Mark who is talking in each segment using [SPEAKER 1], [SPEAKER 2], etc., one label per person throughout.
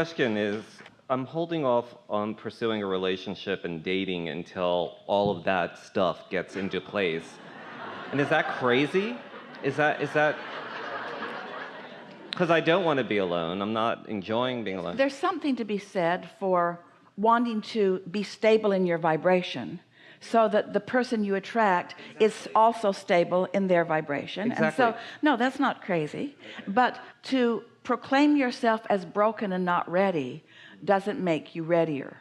[SPEAKER 1] question is, I'm holding off on pursuing a relationship and dating until all of that stuff gets into place. And is that crazy? Is that... Because I don't want to be alone. I'm not enjoying being alone.
[SPEAKER 2] There's something to be said for wanting to be stable in your vibration so that the person you attract is also stable in their vibration.
[SPEAKER 1] Exactly.
[SPEAKER 2] And so, no, that's not crazy. But to proclaim yourself as broken and not ready doesn't make you readier.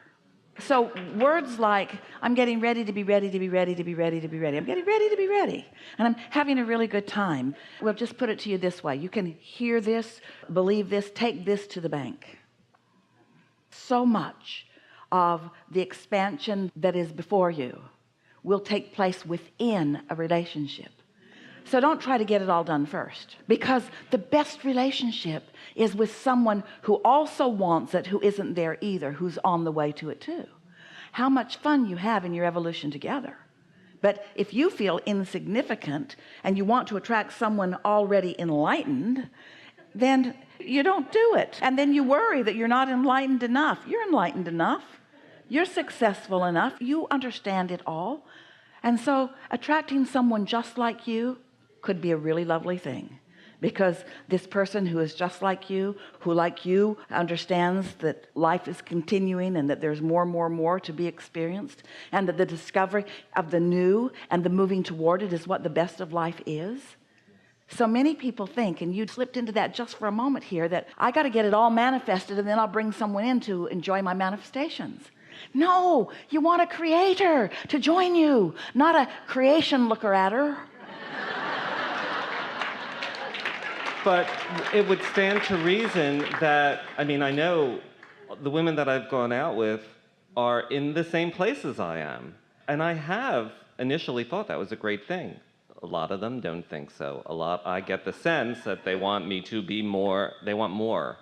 [SPEAKER 2] So words like, I'm getting ready to be ready to be ready to be ready to be ready. I'm getting ready to be ready. And I'm having a really good time. We'll just put it to you this way. You can hear this, believe this, take this to the bank. So much of the expansion that is before you will take place within a relationship. So don't try to get it all done first, because the best relationship is with someone who also wants it, who isn't there either, who's on the way to it too. How much fun you have in your evolution together. But if you feel insignificant and you want to attract someone already enlightened, then you don't do it. And then you worry that you're not enlightened enough. You're enlightened enough. You're successful enough. You understand it all. And so attracting someone just like you could be a really lovely thing, because this person who is just like you, who like you understands that life is continuing and that there's more to be experienced, and that the discovery of the new and the moving toward it is what the best of life is. So many people think, and you slipped into that just for a moment here, that I got to get it all manifested and then I'll bring someone in to enjoy my manifestations. No, you want a creator to join you, not a creation looker at her.
[SPEAKER 1] But it would stand to reason that, I mean, I know the women that I've gone out with are in the same place as I am. And I have initially thought that was a great thing. A lot of them don't think so. I get the sense that they want me to be more, they want more.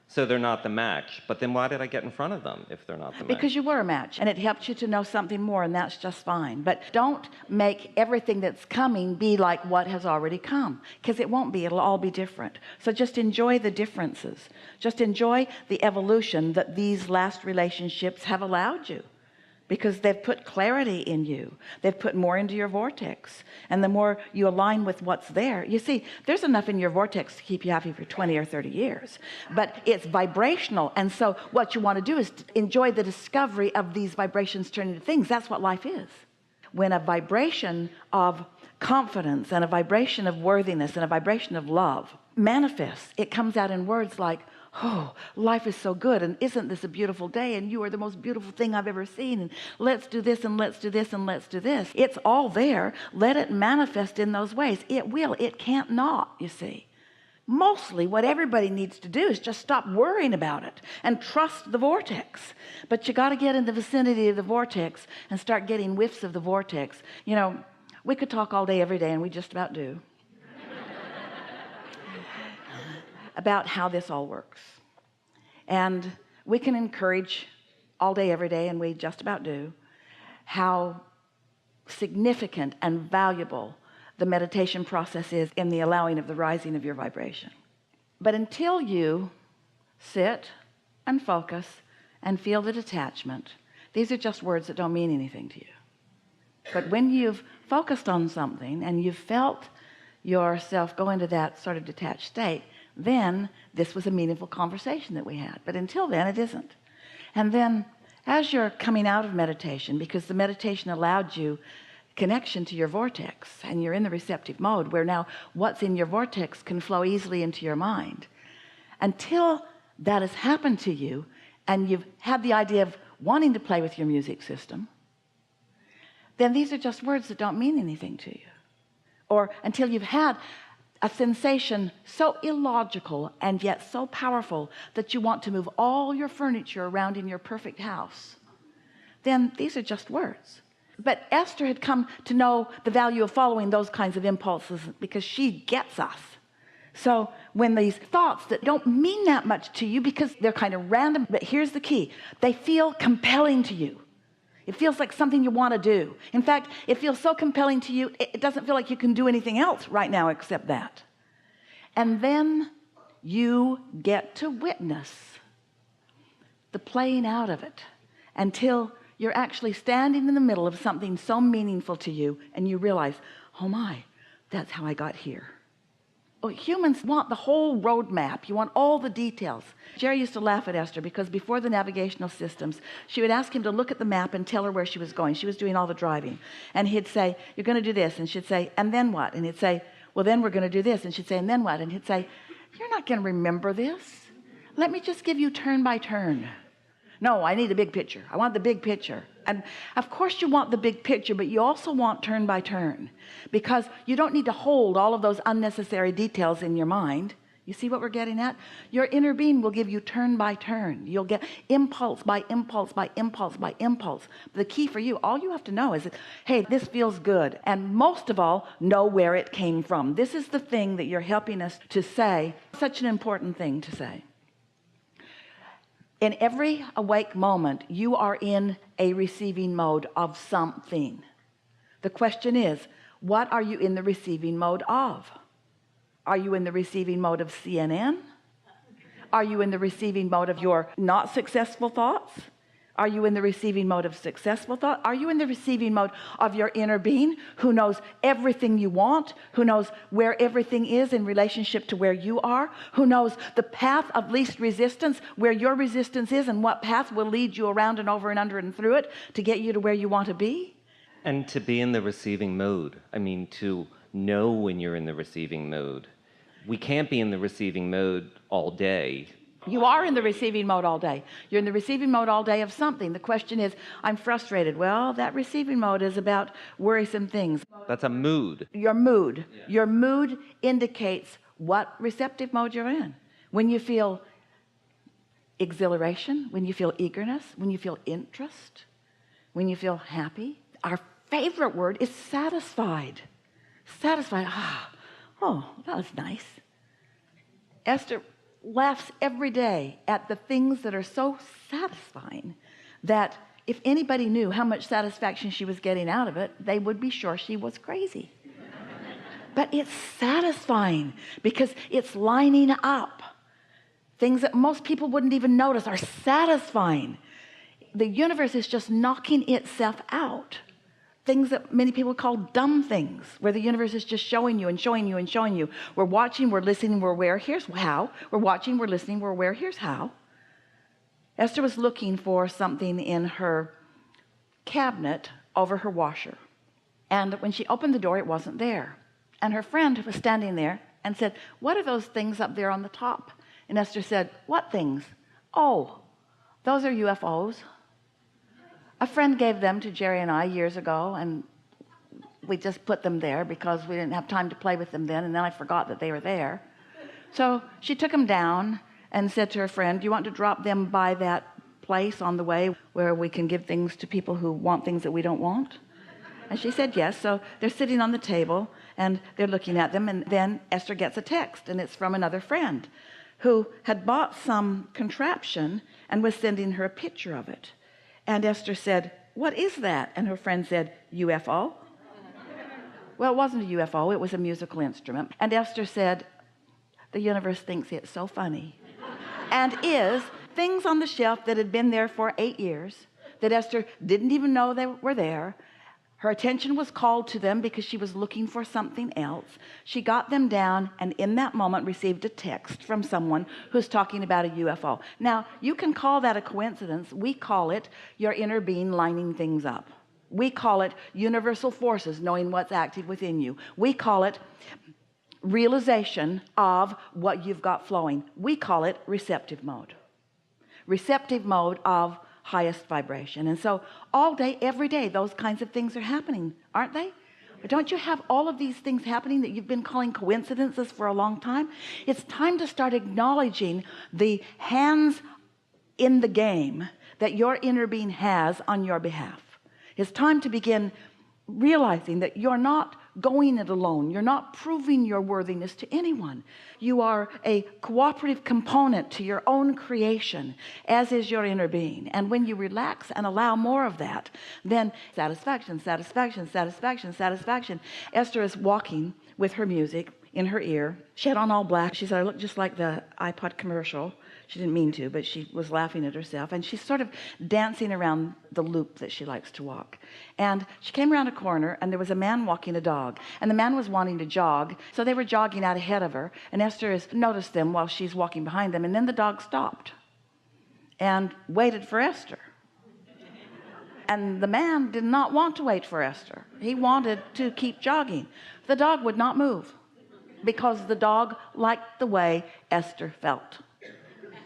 [SPEAKER 1] So they're not the match. But then why did I get in front of them if they're not the match?
[SPEAKER 2] Because you were a match, and it helps you to know something more, and that's just fine. But don't make everything that's coming be like what has already come, because it won't be. It'll all be different. So just enjoy the differences. Just enjoy the evolution that these last relationships have allowed you, because they've put clarity in you. They've put more into your vortex. And the more you align with what's there, you see, there's enough in your vortex to keep you happy for 20 or 30 years. But it's vibrational. And so what you want to do is enjoy the discovery of these vibrations turning into things. That's what life is. When a vibration of confidence and a vibration of worthiness and a vibration of love manifests, it comes out in words like, oh, life is so good, and isn't this a beautiful day, and you are the most beautiful thing I've ever seen, and let's do this and let's do this and let's do this. It's all there. Let it manifest in those ways. It will. It can't not, you see. Mostly what everybody needs to do is just stop worrying about it and trust the vortex. But you got to get in the vicinity of the vortex and start getting whiffs of the vortex. You know, we could talk all day every day, and we just about do, about how this all works. And we can encourage all day every day, and we just about do, how significant and valuable the meditation process is in the allowing of the rising of your vibration. But until you sit and focus and feel the detachment, these are just words that don't mean anything to you. But when you've focused on something and you've felt yourself go into that sort of detached state, then this was a meaningful conversation that we had. But until then, it isn't. And then as you're coming out of meditation, because the meditation allowed you connection to your vortex, and you're in the receptive mode where now what's in your vortex can flow easily into your mind. Until that has happened to you and you've had the idea of wanting to play with your music system, then these are just words that don't mean anything to you. Or until you've had a sensation so illogical and yet so powerful that you want to move all your furniture around in your perfect house, then these are just words. But Esther had come to know the value of following those kinds of impulses because she gets us. So when these thoughts that don't mean that much to you because they're kind of random, but here's the key, they feel compelling to you. It feels like something you want to do. In fact, it feels so compelling to you, it doesn't feel like you can do anything else right now except that. And then you get to witness the playing out of it, until you're actually standing in the middle of something so meaningful to you and you realize, oh my, that's how I got here. Oh, humans want the whole roadmap. You want all the details. Jerry used to laugh at Esther because before the navigational systems, she would ask him to look at the map and tell her where she was going. She was doing all the driving. And he'd say, you're going to do this. And she'd say, and then what? And he'd say, well, then we're going to do this. And she'd say, and then what? And he'd say, you're not going to remember this. Let me just give you turn by turn. No, I need a big picture. I want the big picture. And of course you want the big picture, but you also want turn by turn, because you don't need to hold all of those unnecessary details in your mind. You see what we're getting at? Your inner being will give you turn by turn. You'll get impulse by impulse by impulse by impulse. But the key for you, all you have to know is that, hey, this feels good. And most of all, know where it came from. This is the thing that you're helping us to say. Such an important thing to say. In every awake moment, you are in a receiving mode of something. The question is, what are you in the receiving mode of? Are you in the receiving mode of CNN? Are you in the receiving mode of your not successful thoughts? Are you in the receiving mode of successful thought? Are you in the receiving mode of your inner being who knows everything you want, who knows where everything is in relationship to where you are, who knows the path of least resistance, where your resistance is and what path will lead you around and over and under and through it to get you to where you want to be?
[SPEAKER 1] And to be in the receiving mode, I mean, to know when you're in the receiving mode. We can't be in the receiving mode all day.
[SPEAKER 2] You are in the receiving mode all day. You're in the receiving mode all day of something. The question is, I'm frustrated. Well, that receiving mode is about worrisome things.
[SPEAKER 1] That's a mood.
[SPEAKER 2] Your mood. Yeah. Your mood indicates what receptive mode you're in. When you feel exhilaration, when you feel eagerness, when you feel interest, when you feel happy. Our favorite word is satisfied. Satisfied. Oh, that was nice. Esther laughs every day at the things that are so satisfying that if anybody knew how much satisfaction she was getting out of it, they would be sure she was crazy. But it's satisfying because it's lining up. Things that most people wouldn't even notice are satisfying. The universe is just knocking itself out. Things that many people call dumb things, where the universe is just showing you and showing you and showing you. We're watching, we're listening, we're aware. Here's how. We're watching, we're listening, we're aware. Here's how. Esther was looking for something in her cabinet over her washer. And when she opened the door, it wasn't there. And her friend was standing there and said, what are those things up there on the top? And Esther said, what things? Oh, those are UFOs. A friend gave them to Jerry and I years ago, and we just put them there because we didn't have time to play with them then, and then I forgot that they were there. So she took them down and said to her friend, do you want to drop them by that place on the way where we can give things to people who want things that we don't want? And she said yes. So they're sitting on the table and they're looking at them, and then Esther gets a text, and it's from another friend who had bought some contraption and was sending her a picture of it. And Esther said, what is that? And her friend said, UFO. Well, it wasn't a UFO, it was a musical instrument. And Esther said, the universe thinks it's so funny. And is things on the shelf that had been there for 8 years that Esther didn't even know they were there. Her attention was called to them because she was looking for something else. She got them down, and in that moment received a text from someone who's talking about a UFO. Now, you can call that a coincidence. We call it your inner being lining things up. We call it universal forces knowing what's active within you. We call it realization of what you've got flowing. We call it receptive mode. Receptive mode of highest vibration. And so all day, every day, those kinds of things are happening, aren't they? Don't you have all of these things happening that you've been calling coincidences for a long time? It's time to start acknowledging the hands in the game that your inner being has on your behalf. It's time to begin realizing that you're not going it alone. You're not proving your worthiness to anyone. You are a cooperative component to your own creation, as is your inner being. And when you relax and allow more of that, then satisfaction, satisfaction, satisfaction, satisfaction. Esther is walking with her music in her ear. She had on all black. She said, I look just like the iPod commercial. She didn't mean to, but she was laughing at herself, and she's sort of dancing around the loop that she likes to walk. And she came around a corner, and there was a man walking a dog, and the man was wanting to jog, so they were jogging out ahead of her, and Esther has noticed them while she's walking behind them, and then the dog stopped and waited for Esther. And the man did not want to wait for Esther. He wanted to keep jogging. The dog would not move because the dog liked the way Esther felt.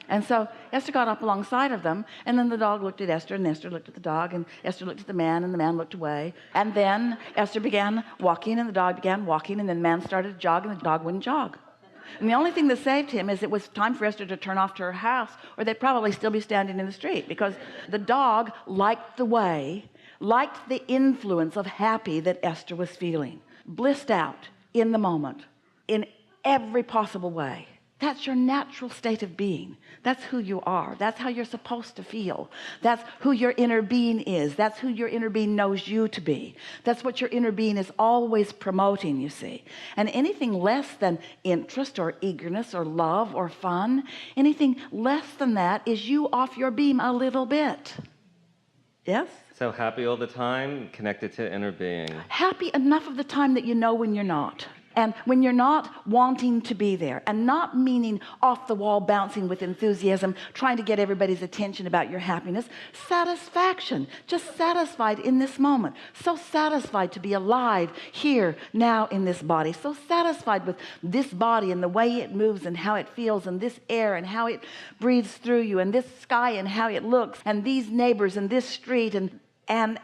[SPEAKER 2] And so Esther got up alongside of them, and then the dog looked at Esther, and Esther looked at the dog, and Esther looked at the man, and the man looked away. And then Esther began walking, and the dog began walking, and then the man started to jog, and the dog wouldn't jog. And the only thing that saved him is it was time for Esther to turn off to her house, or they'd probably still be standing in the street, because the dog liked the way, liked the influence of happy that Esther was feeling, blissed out in the moment in every possible way. That's your natural state of being. That's who you are. That's how you're supposed to feel. That's who your inner being is. That's who your inner being knows you to be. That's what your inner being is always promoting, you see. And anything less than interest or eagerness or love or fun, anything less than that is you off your beam a little bit. Yes?
[SPEAKER 1] So happy all the time, connected to inner being.
[SPEAKER 2] Happy enough of the time that you know when you're not. And when you're not wanting to be there, and not meaning off the wall, bouncing with enthusiasm, trying to get everybody's attention about your happiness. Satisfaction, just satisfied in this moment. So satisfied to be alive here, now in this body. So satisfied with this body and the way it moves and how it feels, and this air and how it breathes through you, and this sky and how it looks, and these neighbors and this street, and when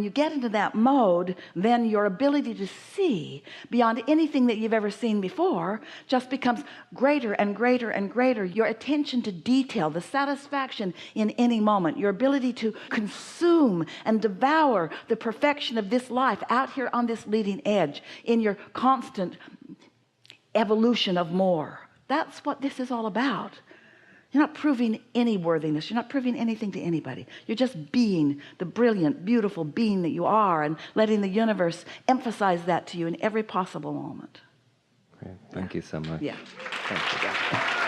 [SPEAKER 2] you get into that mode, then your ability to see beyond anything that you've ever seen before just becomes greater and greater and greater. Your attention to detail, the satisfaction in any moment, your ability to consume and devour the perfection of this life out here on this leading edge in your constant evolution of more. That's what this is all about. You're not proving any worthiness. You're not proving anything to anybody. You're just being the brilliant, beautiful being that you are, and letting the universe emphasize that to you in every possible moment.
[SPEAKER 1] Great. Thank you so much.
[SPEAKER 2] Yeah.
[SPEAKER 1] Thank you.
[SPEAKER 2] Yeah.